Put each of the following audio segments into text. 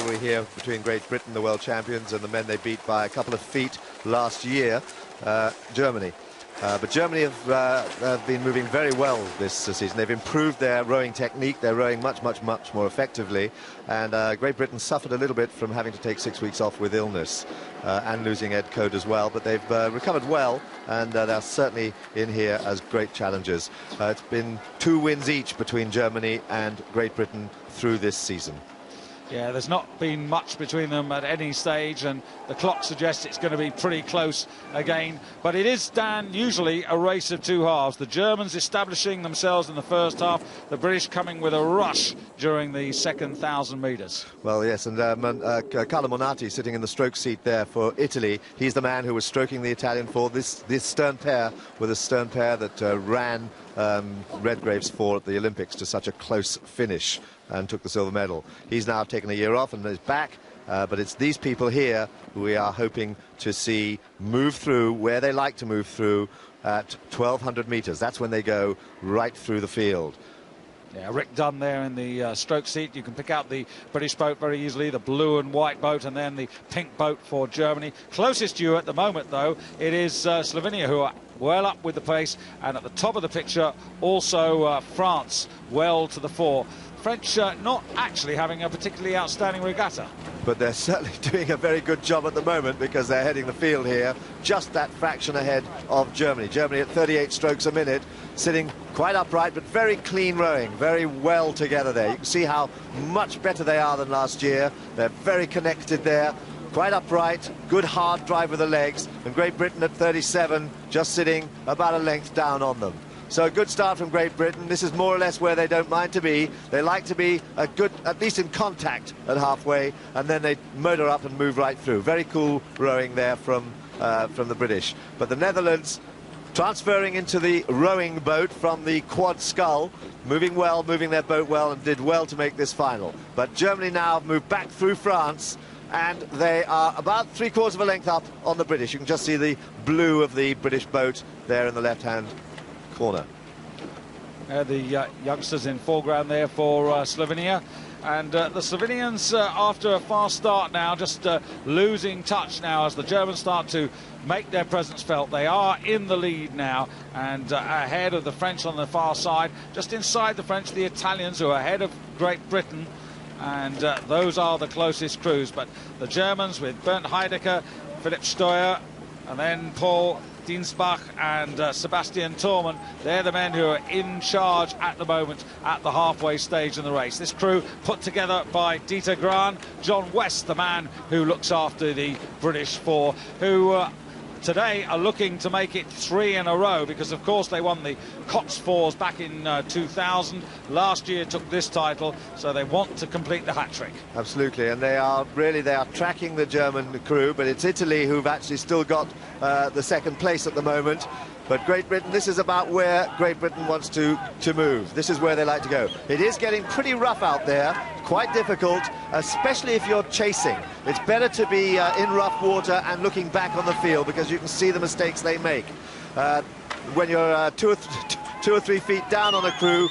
rivalry here between Great Britain, the world champions, and the men they beat by a couple of feet last year, Germany. But Germany have been moving very well this season. They've improved their rowing technique. They're rowing much more effectively. And Great Britain suffered a little bit from having to take 6 weeks off with illness and losing Ed Code as well. But they've recovered well, and they're certainly in here as great challengers. It's been 2 wins each between Germany and Great Britain through this season. Yeah, there's not been much between them at any stage, and the clock suggests it's going to be pretty close again. But it is, Dan, usually a race of 2 halves. The Germans establishing themselves in the first half, the British coming with a rush during the second 1,000 metres. Well, yes, and Carlo Monati sitting in the stroke seat there for Italy. He's the man who was stroking the Italian for this stern pair, with a stern pair that ran Redgrave's 4 at the Olympics to such a close finish and took the silver medal. He's now taken a year off and is back, but it's these people here who we are hoping to see move through where they like to move through at 1,200 metres. That's when they go right through the field. Yeah, Rick Dunn there in the stroke seat. You can pick out the British boat very easily, the blue and white boat, and then the pink boat for Germany. Closest to you at the moment, though, it is Slovenia, who are well up with the pace, and at the top of the picture also France well to the fore. French not actually having a particularly outstanding regatta. But they're certainly doing a very good job at the moment, because they're heading the field here just that fraction ahead of Germany. Germany at 38 strokes a minute, sitting quite upright but very clean rowing, very well together there. You can see how much better they are than last year. They're very connected there, quite upright, good hard drive with the legs, and Great Britain at 37 just sitting about a length down on them. So a good start from Great Britain. This is more or less where they don't mind to be. They like to be a good, at least in contact at halfway, and then they motor up and move right through. Very cool rowing there from the British. But the Netherlands transferring into the rowing boat from the quad scull, moving well, moving their boat well, and did well to make this final. But Germany now move back through France, and they are about 3/4 of a length up on the British. You can just see the blue of the British boat there in the left-hand corner. The youngsters in foreground there for Slovenia, and the Slovenians after a fast start now just losing touch now as the Germans start to make their presence felt. They are in the lead now, and ahead of the French on the far side. Just inside the French, the Italians, who are ahead of Great Britain, and those are the closest crews. But the Germans with Bernd Heidecker, Philipp Steuer, and then Paul Dienstbach and Sebastian Thormann, they're the men who are in charge at the moment at the halfway stage in the race. This crew put together by Dieter Gran, John West, the man who looks after the British 4, who today are looking to make it 3 in a row, because of course they won the Cox 4s back in 2000. Last year took this title, so they want to complete the hat-trick. Absolutely, and they are tracking the German crew, but it's Italy who've actually still got the second place at the moment. But Great Britain, this is about where Great Britain wants to move. This is where they like to go. It is getting pretty rough out there, quite difficult, especially if you're chasing. It's better to be in rough water and looking back on the field, because you can see the mistakes they make. When you're 2 or 3 feet down on a crew,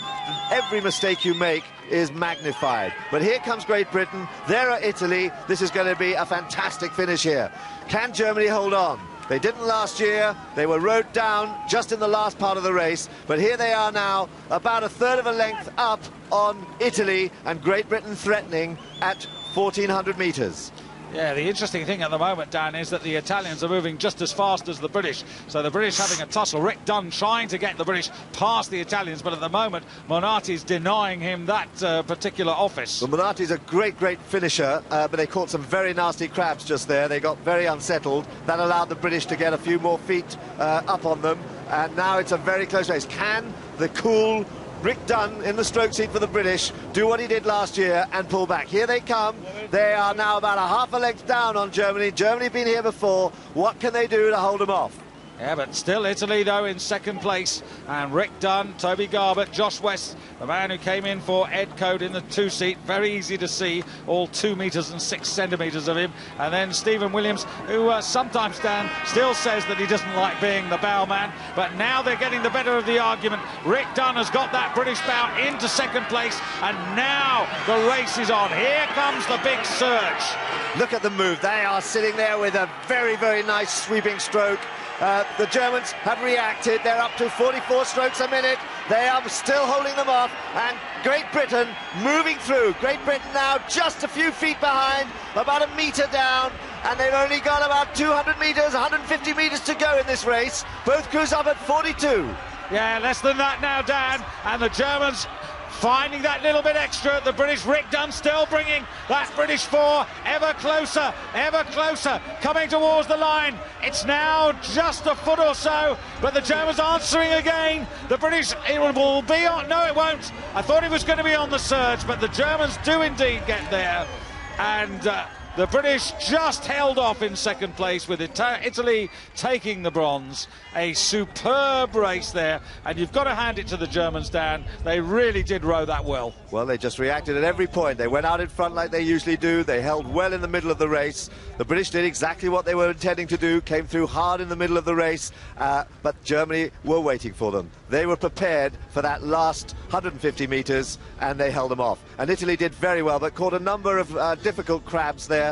every mistake you make is magnified. But here comes Great Britain, there are Italy. This is going to be a fantastic finish here. Can Germany hold on? They didn't last year. They were rowed down just in the last part of the race, but here they are now, about 1/3 of a length up on Italy, and Great Britain threatening at 1,400 metres. Yeah, the interesting thing at the moment, Dan, is that the Italians are moving just as fast as the British. So the British having a tussle. Rick Dunn trying to get the British past the Italians, but at the moment, Monati's denying him that particular office. Well, Monati's a great finisher, but they caught some very nasty crabs just there. They got very unsettled. That allowed the British to get a few more feet up on them, and now it's a very close race. Can the cool Rick Dunn in the stroke seat for the British do what he did last year and pull back? Here they come. They are now about 1/2 a length down on Germany. Germany been here before. What can they do to hold them off? Yeah, but still Italy, though, in second place. And Rick Dunn, Toby Garbett, Josh West, the man who came in for Ed Code in the two-seat. Very easy to see, all 2 meters and 6 centimeters of him. And then Stephen Williams, who sometimes, Dan, still says that he doesn't like being the bow man. But now they're getting the better of the argument. Rick Dunn has got that British bow into second place. And now the race is on. Here comes the big surge. Look at the move. They are sitting there with a very, very nice sweeping stroke. The Germans have reacted. They're up to 44 strokes a minute. They are still holding them off. And Great Britain moving through. Great Britain now just a few feet behind, about a metre down. And they've only got about 200 metres, 150 metres to go in this race. Both crews up at 42. Yeah, less than that now, Dan. And the Germans finding that little bit extra. The British, Rick Dunn still bringing that British four ever closer, coming towards the line. It's now just a foot or so, but the Germans answering again. The British, it will be on, no it won't. I thought it was going to be on the surge, but the Germans do indeed get there. And the British just held off in second place, with Italy taking the bronze. A superb race there, and you've got to hand it to the Germans, Dan. They really did row that well. Well, they just reacted at every point. They went out in front like they usually do. They held well in the middle of the race. The British did exactly what they were intending to do, came through hard in the middle of the race, but Germany were waiting for them. They were prepared for that last 150 metres, and they held them off. And Italy did very well, but caught a number of difficult crabs there.